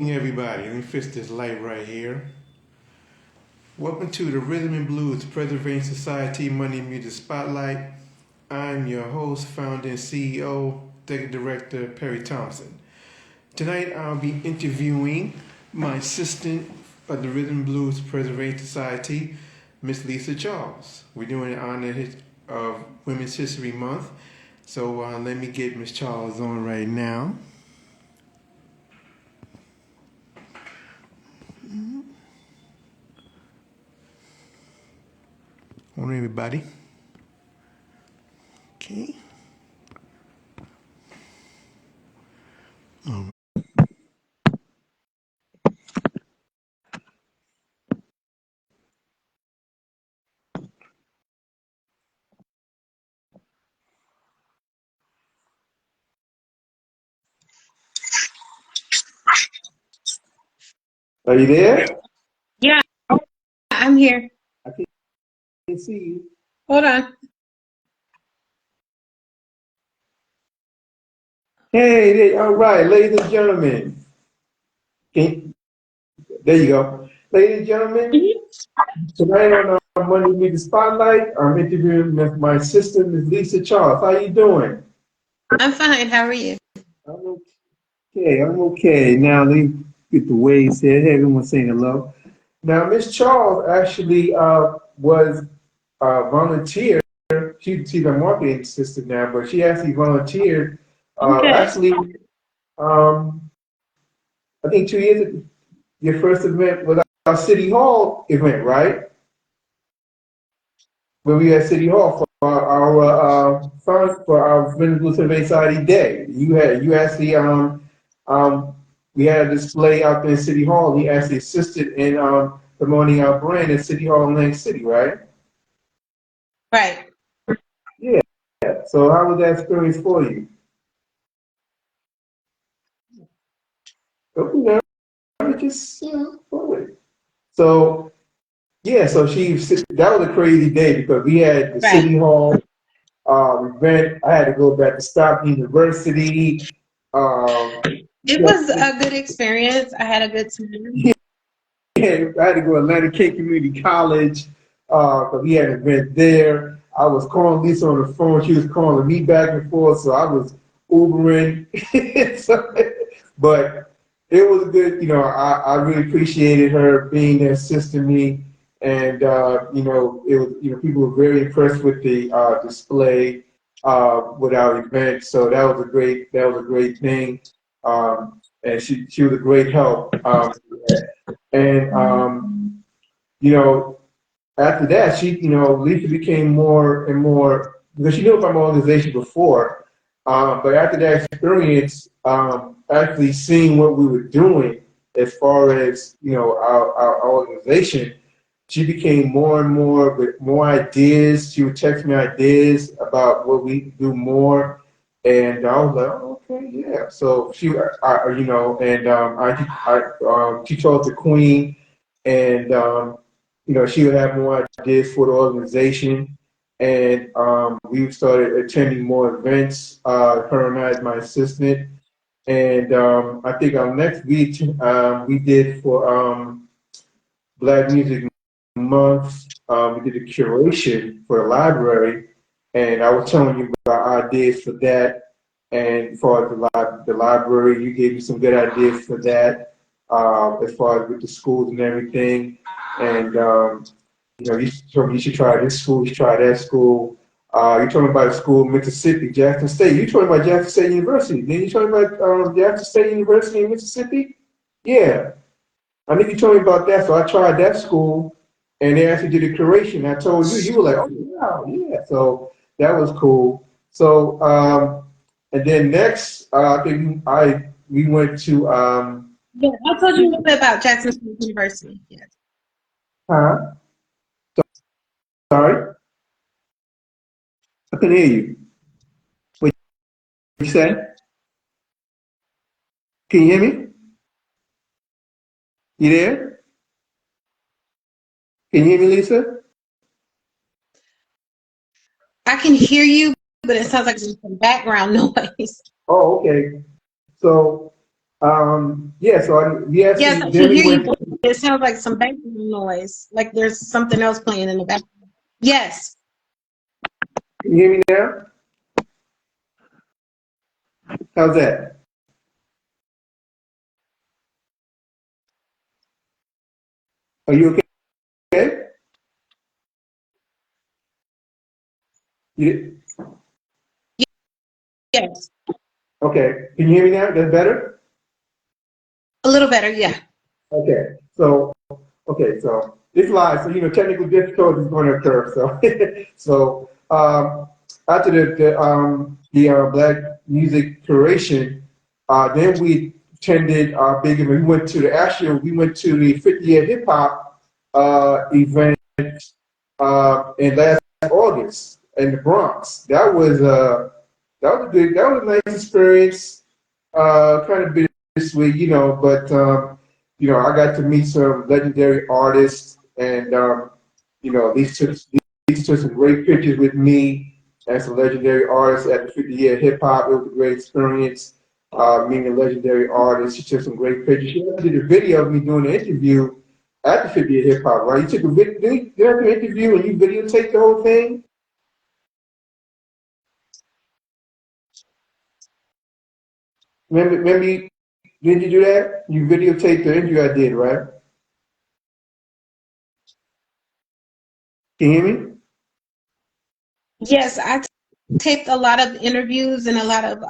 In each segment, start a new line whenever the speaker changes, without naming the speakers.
Everybody, let me fix this light right here. Welcome to the Rhythm and Blues Preservation Society Money Music Spotlight. I'm your host, founder, and CEO, Executive Director Perry Thompson. Tonight I'll be interviewing my assistant of the Rhythm and Blues Preservation Society, Miss Lisa Charles. We're doing it in honor of Women's History Month. So let me get Miss Charles on right now. Morning, everybody. Okay. Are you there?
Yeah, I'm here.
I can't see you.
Hold on.
Hey, all right, ladies and gentlemen. There you go. Ladies and gentlemen,
Mhm.
tonight on our Monday Media Spotlight, I'm interviewing my sister, Ms. Lisa Charles. How you doing?
I'm fine. How are you?
I'm okay. I'm okay. Now, let me get the waves here. Hey, everyone saying hello. Now, Miss Charles actually was volunteer. She's a marketing assistant now, but she actually volunteered.
Okay.
Actually, um, I think 2 years ago, your first event was our City Hall event, right? When we at City Hall for our Venezuela Survey Society Day. You actually um we had a display out there in City Hall. We actually assisted in promoting our brand at City Hall in Lake City, right?
Right.
Yeah. So how was that experience for you? Okay, now just forward. So yeah, so that was a crazy day because we had the
Right.
City Hall event. I had to go back to Stockton University. Um,
It was a good experience. I had a good time.
yeah, I had to go to Atlantic Cape Community College because we had an event there. I was calling Lisa on the phone. She was calling me back and forth, so I was Ubering. So, but it was good. I really appreciated her being there, assisting me, and it was people were very impressed with the display with our event. So that was a great thing, and she was a great help. And you know, after that, Lisa became more and more because she knew about my organization before. But after that experience, actually seeing what we were doing as far as our organization, she became more and more with more ideas. She would text me ideas about what we could do more, and I was like, oh, okay, yeah. So and she told the Queen, and she would have more ideas for the organization, and we started attending more events. Her and I, as my assistant, and I think our next week we did for Black Music Month. We did a curation for the library, and I was telling you about ideas for that. And as far as the library, you gave me some good ideas for that, as far as with the schools and everything. And you told me you should try this school, you should try that school. You told me about a school in Mississippi, Jackson State. You told me about Jackson State University. Then you told me about Jackson State University in Mississippi. Yeah, I think you told me about that. So I tried that school, and they actually did a curation. I told you, you were like, oh wow, yeah. So that was cool. So and then next, I think we went to
Yeah, I told you a little bit about Jackson State University. Yes.
huh? Sorry, I couldn't hear you. What you said? Can you hear me? You there? Can you hear me, Lisa?
I can hear you, but it sounds like there's some background noise.
Oh, okay. So Yeah, so
Yes, I
then
can
we
hear you.
went,
But it sounds like some background noise, like there's something else playing in the background. Yes,
can you hear me now? How's that? Are you okay? You,
yes,
okay, can you hear me now? That's better?
a little better. Yeah.
Okay, so it's live, so technical difficulties going to occur. So, after the Black Music Curation, then we attended big event. We went to the 50 year hip hop event in last August in the Bronx. That was a nice experience. Kind of bittersweet, but I got to meet some legendary artists, and these took some great pictures with me and some legendary artists at the 50 year hip hop. It was a great experience. Meeting a legendary artist. She took some great pictures. She did a video of me doing an interview at the 50 year hip hop, right? You took a video, did you have an interview and you videotaped the whole thing? Remember, did you do that? You videotaped the interview I did, right? Can you hear me?
Yes, I taped a lot of interviews and a lot of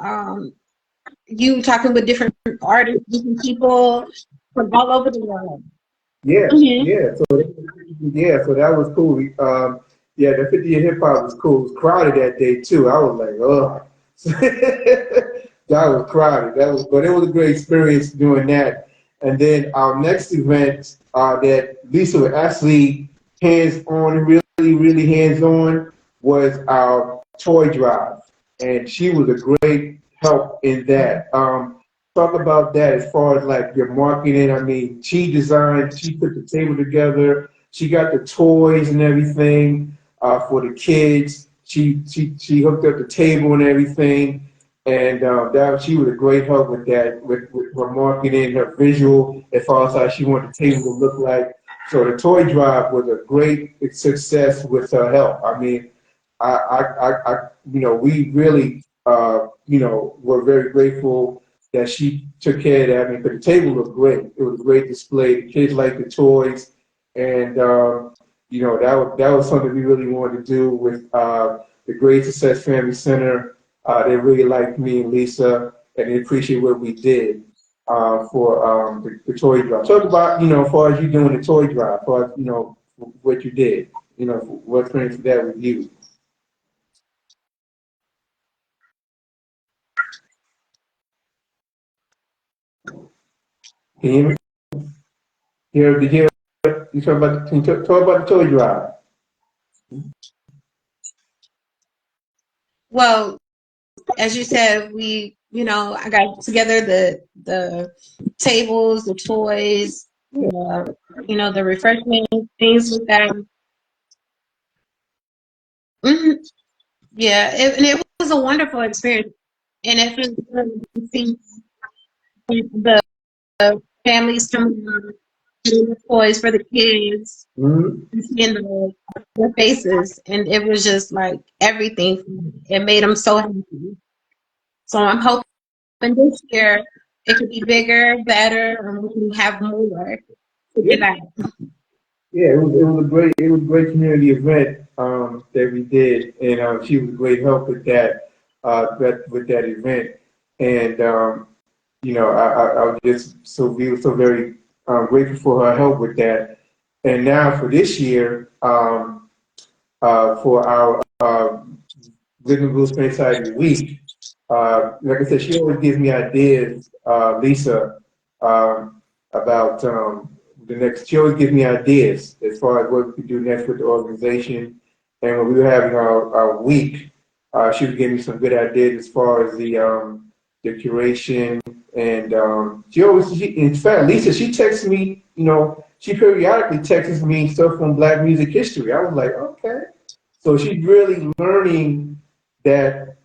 you talking with different artists, different people from all over the world.
Yeah,
Hmm.
yeah. So that was cool. Yeah, the 50 year hip hop was cool. It was crowded that day too. I was like, oh, that was crowded. But it was a great experience doing that. And then our next event that Lisa was actually hands on, really hands on, was our toy drive, and she was a great help in that. Talk about that as far as like your marketing. I mean, she put the table together. She got the toys and everything for the kids. She hooked up the table and everything, and that she was a great help with that, with her marketing, her visual, as far as how she wanted the table to look like. So the toy drive was a great success with her help. I mean, we really, were very grateful that she took care of that. I mean, but the table looked great. It was a great display. The kids liked the toys, and that was something we really wanted to do with the Great Success Family Center. They really liked me and Lisa, and they appreciate what we did for the toy drive. Talk about, as far as you doing the toy drive, as far as, what you did, what experience that with you. Can you hear me? Did you hear, you talk about, can you talk about the toy drive?
Well, as you said, I got together the tables, the toys, the refreshment things with that. Hmm. Yeah, and it was a wonderful experience, and it feels good to see the families coming out, getting the toys for the kids,
Hmm.
and seeing their faces, and it was just like everything. It made them so happy. So I'm hoping this year it could be bigger, better, and we can have more to
Yeah,
give out.
yeah, it was a great community event that we did, and she was a great help with with that event, and I was just we were so very grateful for her help with that, and now for this year, for our Living Blue Space Society Week. Like I said, she always gives me ideas, Lisa, about the next. She always gives me ideas as far as what we could do next with the organization. And when we were having our week, she would give me some good ideas as far as the curation. And in fact, Lisa, she texts me, she periodically texts me stuff from Black music history. I was like, okay. So she's really learning that,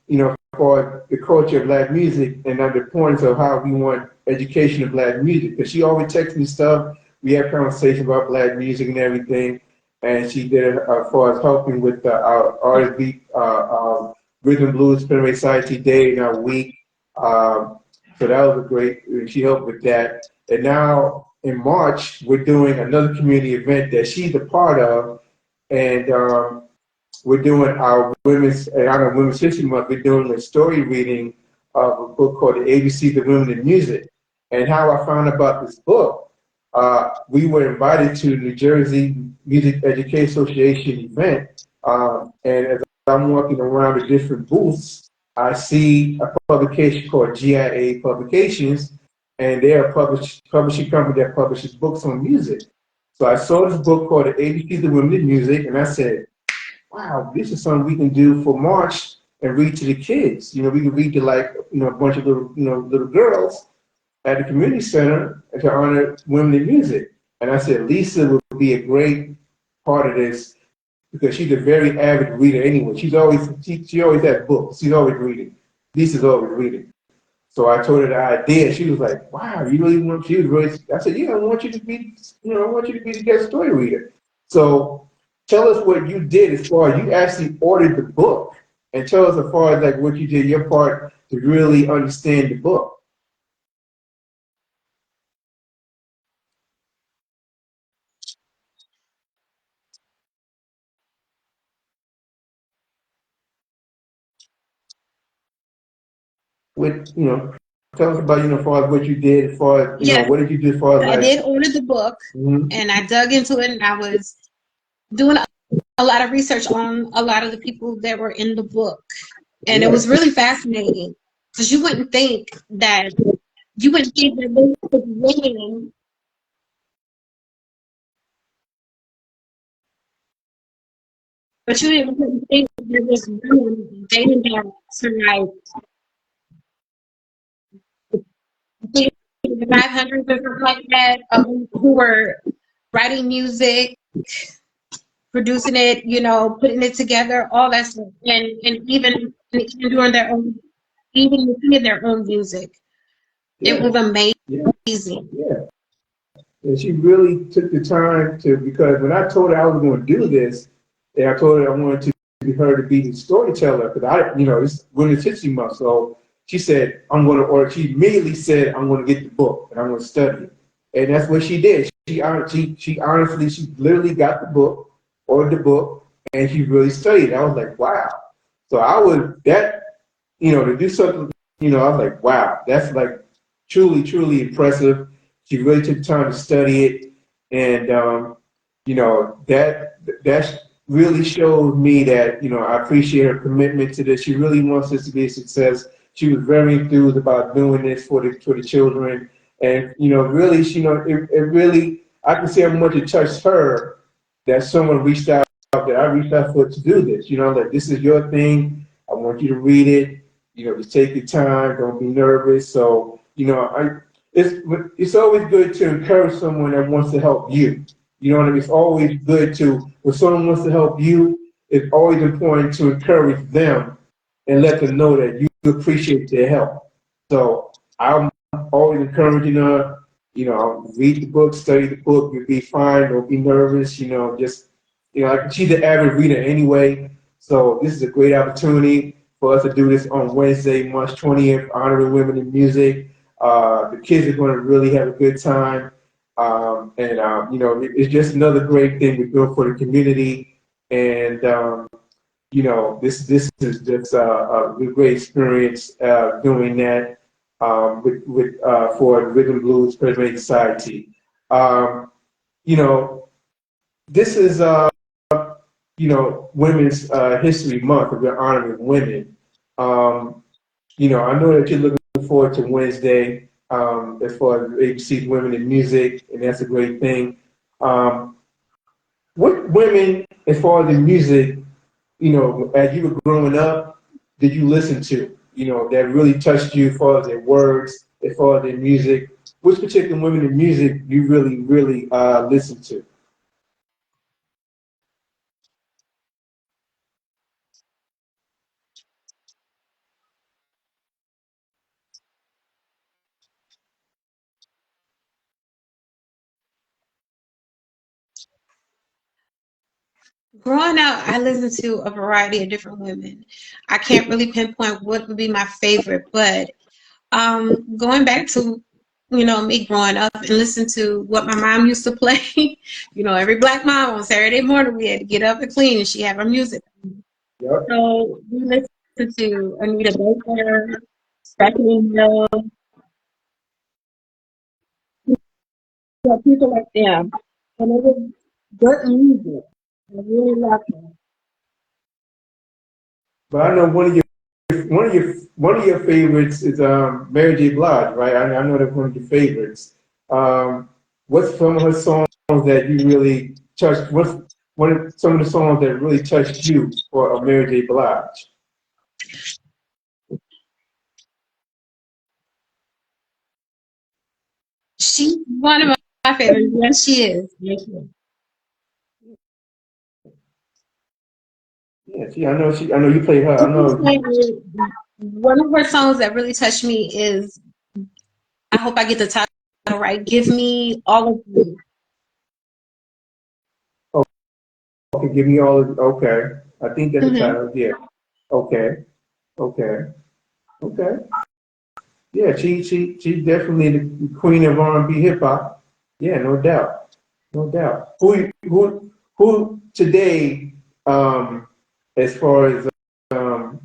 for the culture of Black music and the importance of how we want education of Black music. Because she always texts me stuff. We have conversations about Black music and everything. And she did it as far as helping with our R&B, Rhythm Blues Fenway Society Day in our week. So that was a great, she helped with that. And now in March, we're doing another community event that she's a part of. And we're doing our Women's History Month, we're doing a story reading of a book called The ABCs of Women in Music. And how I found about this book, we were invited to the New Jersey Music Education Association event. And as I'm walking around the different booths, I see a publication called GIA Publications, and they're a publishing company that publishes books on music. So I saw this book called The ABCs of Women in Music, and I said, wow, this is something we can do for March and read to the kids. You know, we can read to like, a bunch of little girls at the community center to honor women in music. And I said, Lisa would be a great part of this because she's a very avid reader anyway. She always has books. She's always reading. Lisa's always reading. So I told her the idea. She was like, wow, you really want, she was really, I said, yeah, I want you to be the guest story reader. So tell us what you did as far as you actually ordered the book, and tell us as far as like what you did, your part to really understand the book. With, tell us about, as far as what you did, as far as,
Yes,
what did you do as far as
I
like,
did order the book, and I dug into it, and I was doing a lot of research on a lot of the people that were in the book. And it
yeah,
was really fascinating because you wouldn't think that they would win, but you didn't think there was women dating that to like 500 or something like that, who were writing music, producing it, putting it together, all that stuff, and even doing their own, even making their own music. It
yeah,
was
yeah,
amazing.
yeah. And she really took the time to, because when I told her I was going to do this, and I told her I wanted to be her to be the storyteller, because it's Women's History Month. So she said, I'm going to, or she immediately said, I'm going to get the book and I'm going to study it. And that's what she did. She honestly, she literally got the book, ordered the book, and she really studied it. I was like, wow. So to do something, I was like, wow, that's like truly, truly impressive. She really took time to study it, and that really showed me that I appreciate her commitment to this. She really wants this to be a success. She was very enthused about doing this for the children, and really, it really, I can see how much it touched her that someone reached out, that I reached out for to do this. Like, this is your thing. I want you to read it. Just take your time. Don't be nervous. So it's always good to encourage someone that wants to help you. You know what I mean? It's always good to, when someone wants to help you, it's always important to encourage them and let them know that you appreciate their help. So I'm always encouraging her, read the book, study the book, you'll be fine, don't be nervous, like, she's an avid reader anyway. So this is a great opportunity for us to do this on Wednesday, March 20th, honoring women in music. The kids are going to really have a good time. It's just another great thing we're doing for the community. And, this is just a great experience doing that for the Rhythm Blues Preservation Society. Um, you know, this is Women's History Month, and we're honoring women. Um, I know that you're looking forward to Wednesday as far as ABC's Women in Music, and that's a great thing. Um, what women, as far as the music, as you were growing up, did you listen to, that really touched you as far as their words, as far as their music? Which particular women in music you really, really listen to?
Growing up, I listened to a variety of different women. I can't really pinpoint what would be my favorite, but going back to, me growing up and listen to what my mom used to play. Every black mom on Saturday morning we had to get up and clean, and she had her music.
Yep.
So we listened to Anita Baker, Stephanie Mills, people like them, and it was good music. I really loved it.
But I know one of your favorites is Mary J. Blige, right? I know that's one of your favorites. What's some of her songs that you really touched? What's some of the songs that really touched you for Mary J. Blige?
She's one of my favorites. Yes, she is. Yes, she is.
Yeah, I know you played her. I know.
One of her songs that really touched me is, I hope I get the title right, Give Me All of You.
Oh, okay, give me all of. Okay, I think that's the
Hmm.
title. Yeah. Okay. Okay. Okay. Yeah, she's definitely the queen of R&B hip hop. Yeah, no doubt, no doubt. Who today, as far as um,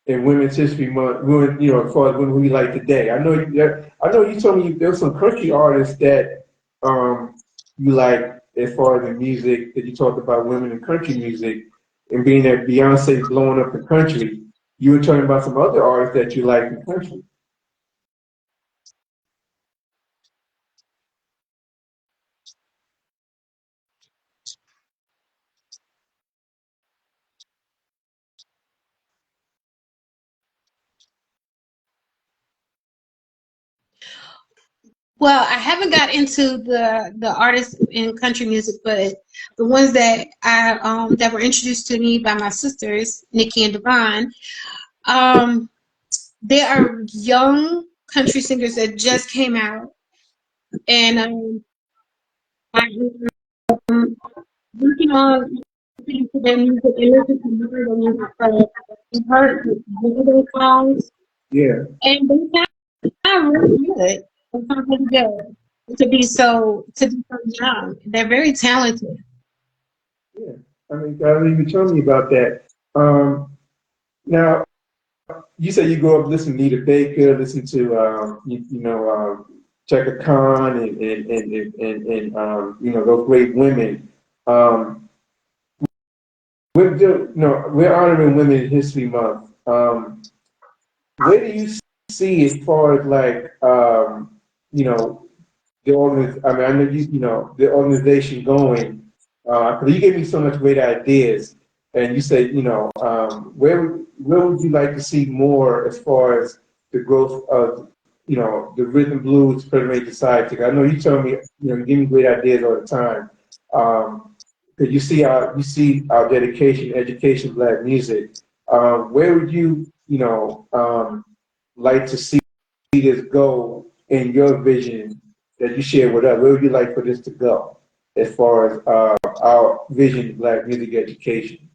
in Women's History Month, as far as women who you like today. I know you told me there were some country artists that you like as far as the music that you talked about women in country music and being that Beyonce blowing up the country. You were talking about some other artists that you like in country.
Well, I haven't got into the artists in country music, but the ones that were introduced to me by my sisters, Nikki and Devon, um, they are young country singers that just came out, and I'm working on listening to their music and listening to their music. So we've heard their songs,
Yeah,
and they sound really good. They sound really good to be so young. They're very talented.
yeah. I mean, you told me about that. Now, you said you grew up listening to Nita Baker, listen to Chaka Khan and those great women. Um, we're honoring Women in History Month. Where do you see as far as like you know I mean, I know the organization going. Because you gave me so much great ideas, and you said, where would you like to see more as far as the growth of, the rhythm blues Preservation Society? I know you tell me, you give me great ideas all the time. Because you see our dedication, education, black music. Where would you, like to see this go in your vision that you share with us? Where would you like for this to go as far as our vision of black music education?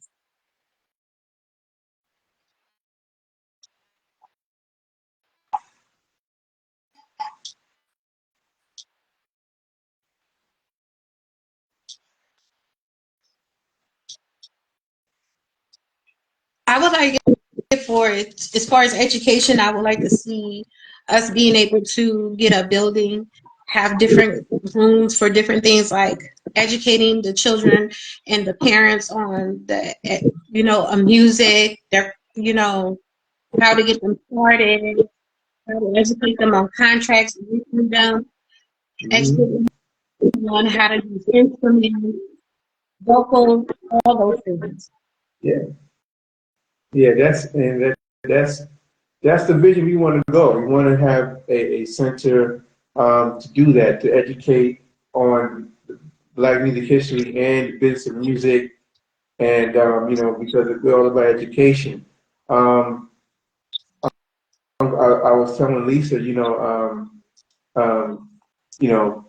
I would like it for it, as far as education, I would like to see us being able to get a building, have different rooms for different things like educating the children and the parents on a music, how to get them started, how to educate them on contracts, educate
Hmm.
them on how to use instruments, vocals, all those things.
Yeah, yeah, that's that's the vision we want to go. We want to have a center to do that, to educate on black music history and the business of music, and because we're all about education. Um, I was telling Lisa,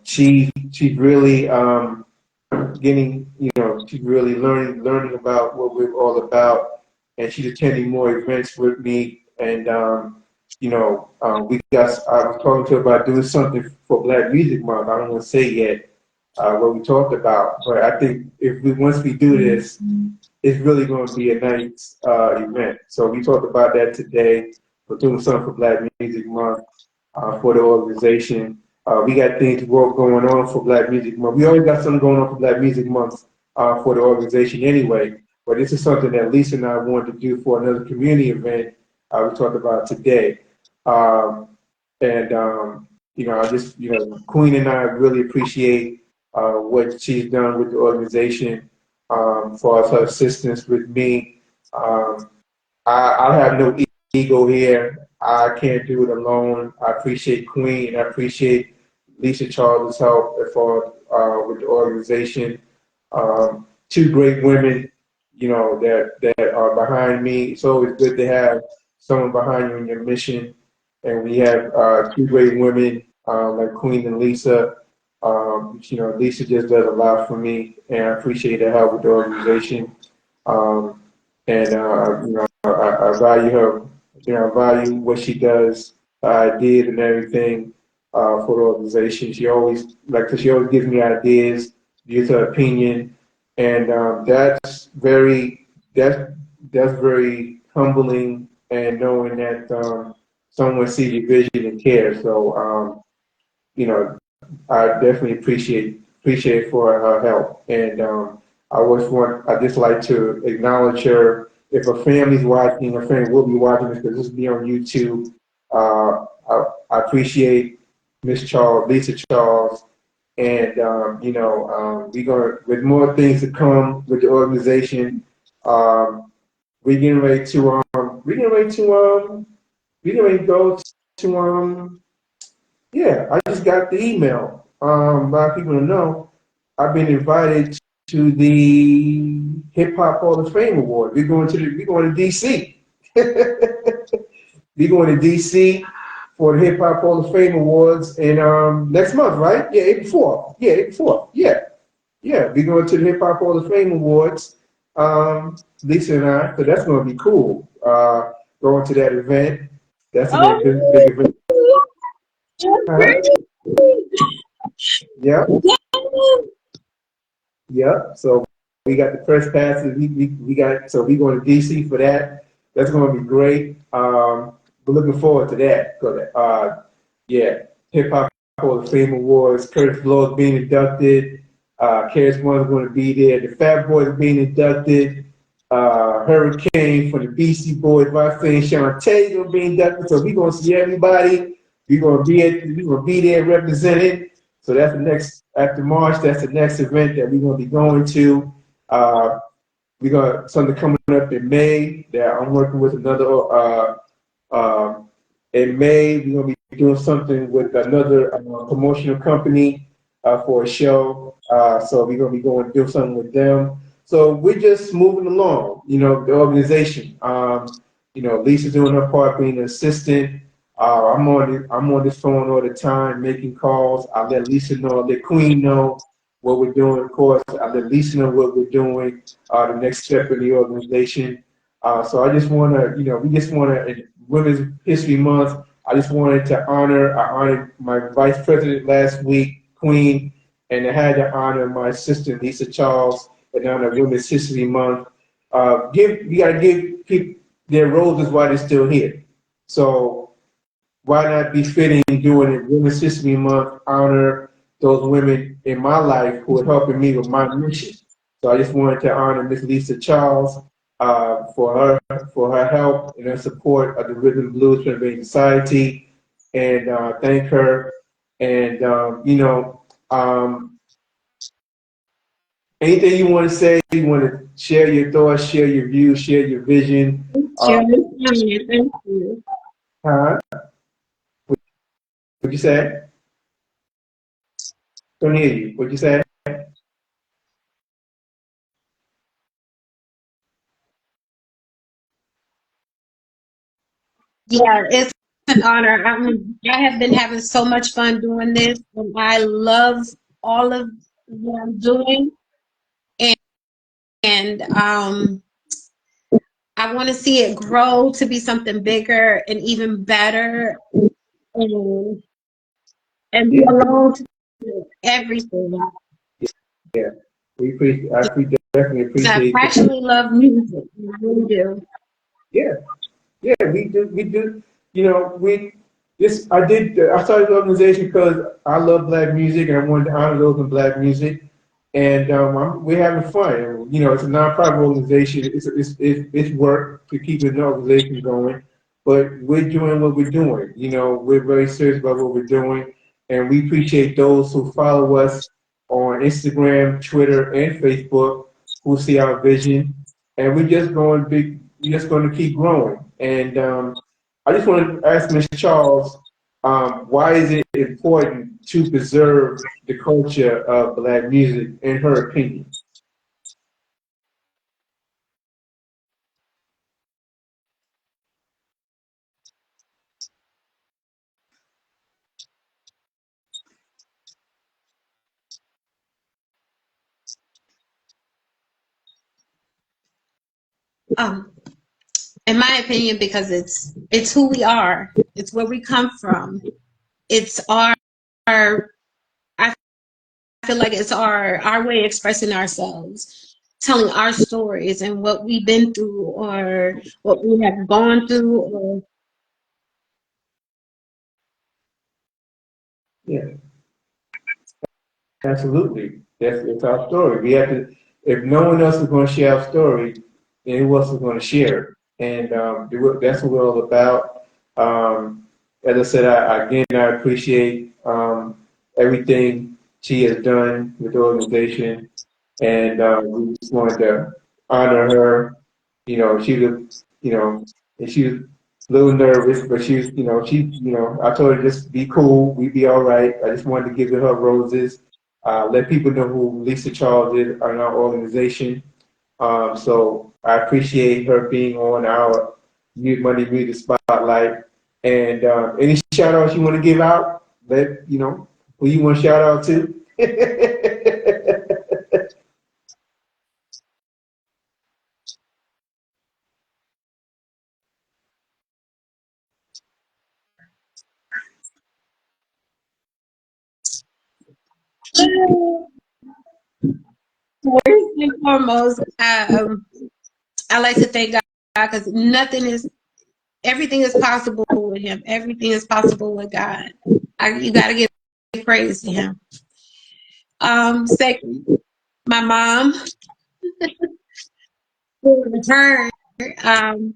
she's really getting, She's really learning about what we're all about, and she's attending more events with me. And I was talking to her about doing something for Black Music Month. I don't want to say yet what we talked about, but I think if we once we do this, it's really going to be a nice event. So we talked about that today. We're doing something for Black Music Month for the organization. We got things going on for Black Music Month. We always got something going on for Black Music Month for the organization anyway. But this is something that Lisa and I wanted to do for another community event we talked about today. Queen and I really appreciate what she's done with the organization for her assistance with me. I have no ego here. I can't do it alone. I appreciate Queen and I appreciate Lisa Charles' help with the organization. Two great women, that are behind me. It's always good to have someone behind you in your mission. And we have two great women like Queen and Lisa. Lisa just does a lot for me, and I appreciate the help with the organization. I value her. I value what she does, did, and everything for the organization. She always gives me ideas, gives her opinion, and that's very humbling, and knowing that someone sees your vision and cares. So I definitely appreciate for her help, and I just like to acknowledge her. If her family's watching, her family will be watching this because this will be on YouTube. I appreciate Miss Charles, Lisa Charles, and we're gonna with more things to come with the organization. We're getting ready to go to yeah, I just got the email. A lot of people don't know. I've been invited to the Hip Hop Hall of Fame Award. We're going to DC. We're going to DC for the Hip Hop Hall of Fame Awards and next month, right? Yeah, April 4th. Yeah, April 4th. Yeah. Yeah, we're going to the Hip Hop Hall of Fame Awards. Lisa and I, so that's going to be cool. Going to that event. That's a big event. Yeah. Yeah. So we got the press passes. We got so we going to DC for that. That's going to be great. We're looking forward to that. Yeah, Hip Hop Hall of Fame Awards. Curtis Blow is being inducted. Karis One is going to be there. The Fat Boys are being inducted. Hurricane from the Beastie Boys, Roxanne Shante going to be inducted. So we're going to see everybody. We're going to be there represented. So that's the next, after March, that's the next event that we're going to be going to. We got something coming up in May that I'm working with another, in May, we're going to be doing something with another promotional company for a show. So we're going to be going to do something with them. So we're just moving along, the organization. Lisa's doing her part being an assistant. I'm on this phone all the time making calls. I let Lisa know, I let Queen know what we're doing, of course. I let Lisa know what we're doing, the next step in the organization. So I just want to, we just want to, Women's History Month, I honored my vice president last week, Queen, and I had to honor my assistant, Lisa Charles, and honor Women's History Month. We got to give people their roses while they're still here. So why not be fitting doing it Women's History Month, honor those women in my life who are helping me with my mission. So I just wanted to honor Miss Lisa Charles for her help and her support of the Rhythm Blues Preservation Society, and thank her. And anything you want to say, you want to share your thoughts, share your views, share your vision.
Thank you.
What'd you say? Don't hear you. What'd you say?
Yeah, it's an honor. I have been having so much fun doing this, and I love all of what I'm doing. and I want to see it grow to be something bigger and even better, and
Yeah,
belong to everything.
yeah. We definitely
I
appreciate that.
passionately love music. I really do.
Yeah, yeah, we do. You know, I started the organization because I love black music and I wanted to honor those in black music. And we're having fun. And, you know, it's a nonprofit organization. It's work to keep an organization going, but we're doing what we're doing. You know, we're very serious about what we're doing, and we appreciate those who follow us on Instagram, Twitter, and Facebook who see our vision. And we're just going big. We're just going to keep growing. And I just want to ask Ms. Charles, why is it important to preserve the culture of black music, in her opinion?
Um, in my opinion, because it's who we are. It's where we come from. It's our I feel like it's our way of expressing ourselves, telling our stories and what we've been through or what we have gone through. Or
Yeah, absolutely. It's our story. We have to. If no one else is going to share our story, then who else is going to share it? And that's what we're all about. As I said, I appreciate everything she has done with the organization, and we just wanted to honor her. You know, she was, you know, and she was a little nervous, but I told her just be cool, we be all right. I just wanted to give her roses, let people know who Lisa Charles is in our organization. So I appreciate her being on our Money Music Spotlight. And any shout outs you want to give out? Who you want to shout out to?
first and foremost, I like to thank God because everything is possible with Him. Everything is possible with God. You got to give praise to Him. Second, my mom, for return, um,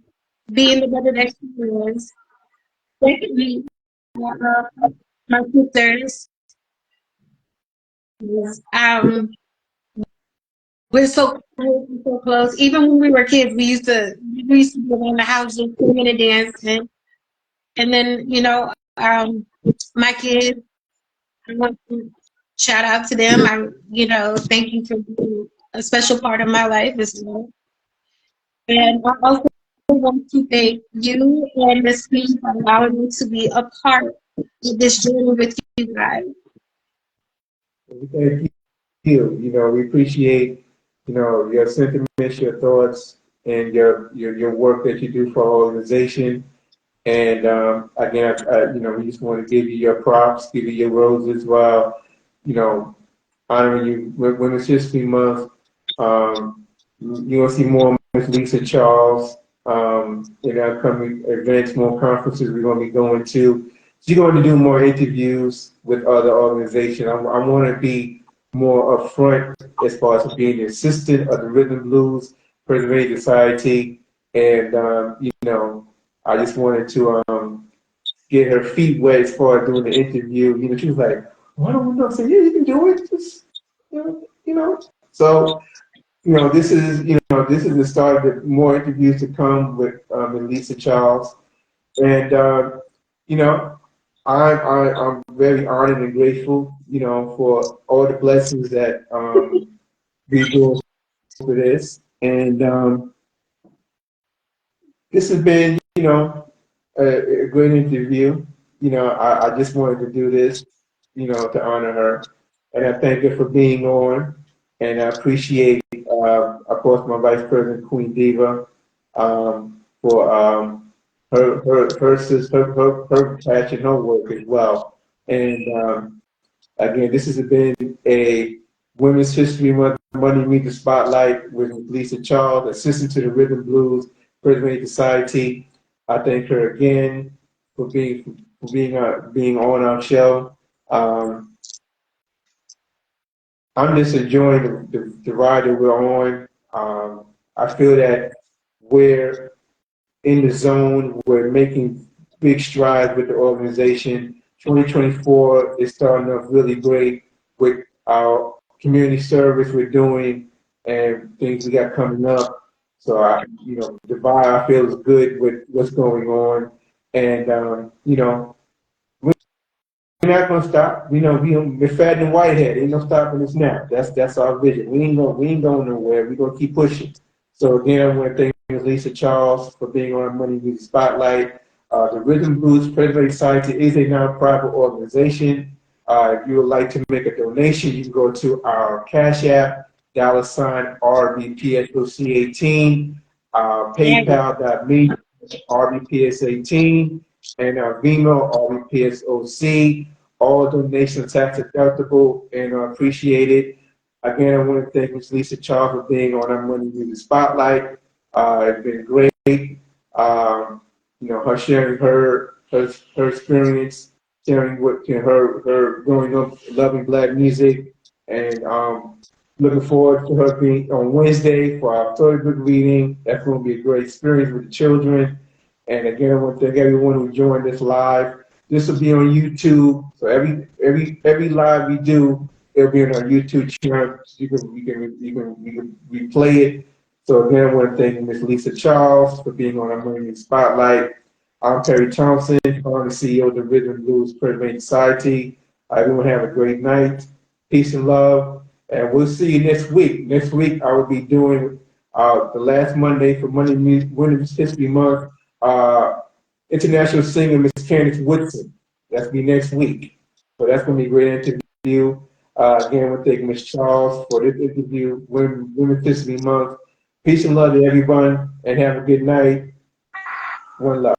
being the mother that she is. Secondly, my sisters, um, we're so close, we're so close. Even when we were kids, we used to be around the house just singing and dancing. And then, my kids, I want to shout out to them. Thank you for being a special part of my life as well. And I also want to thank you and Miss Queen for allowing me to be a part of this journey with you guys.
Thank you. You know, we appreciate, your sentiments, your thoughts, and your work that you do for our organization. And again, we just want to give you your props, give you your roses while, you know, honoring you with Women's History Month. You will see more of Ms. Lisa Charles in upcoming events, more conferences we're going to be going to. She's going to do more interviews with other organizations. I want to be more upfront as far as being the assistant of the Rhythm and Blues Preservation Society. And, I just wanted to get her feet wet as far as doing the interview. You know, she was like, "Why don't we know?" I said, "Yeah, you can do it. Just, you know." So, this is the start of more interviews to come with Lisa Charles, and you know, I'm very honored and grateful, for all the blessings that we do for this, and this has been, a great interview. I just wanted to do this, to honor her, and I thank her for being on, and I appreciate of course, my Vice President, Queen Diva, for her passion, her work as well. And again, this has been a Women's History Month Money Media Spotlight with Lisa Charles, assistant to the Rhythm Blues Preservation Society. I thank her again for being on our show. I'm just enjoying the ride that we're on. I feel that we're in the zone. We're making big strides with the organization. 2024 is starting off really great with our community service we're doing and things we got coming up. So the vibe I feel is good with what's going on, and we're not gonna stop. We're fat and whitehead. Ain't no stopping us now. That's our vision. We ain't going nowhere. We're gonna keep pushing. So again, I want to thank Lisa Charles for being on Money Music Spotlight. The Rhythm Blues Preservation Society is a nonprofit organization. If you would like to make a donation, you can go to our Cash App, $RBPSOC18, PayPal.me, RBPS18, and our Venmo, RBPSOC. All donations tax deductible and are appreciated. Again, I want to thank Ms. Lisa Charles for being on our Money Music Spotlight. It's been great. Her sharing her experience, sharing what her growing up loving Black music, and looking forward to her being on Wednesday for our storybook reading. That's going to be a great experience with the children. And again, I want to thank everyone who joined us live. This will be on YouTube, so every live we do, it'll be on our YouTube channel. You can replay it. So again, I want to thank Ms. Lisa Charles for being on our Money Spotlight. I'm Perry Thompson, I'm the CEO of the Rhythm Blues Preservation Society. Everyone have a great night. Peace and love, and we'll see you next week. Next week, I will be doing the last Monday for Women's History Month. International singer Miss Candace Woodson. That's be next week. So that's going to be a great interview. Again, I want to thank Ms. Charles for this interview, Women's History Month. Peace and love to everyone, and have a good night. One love.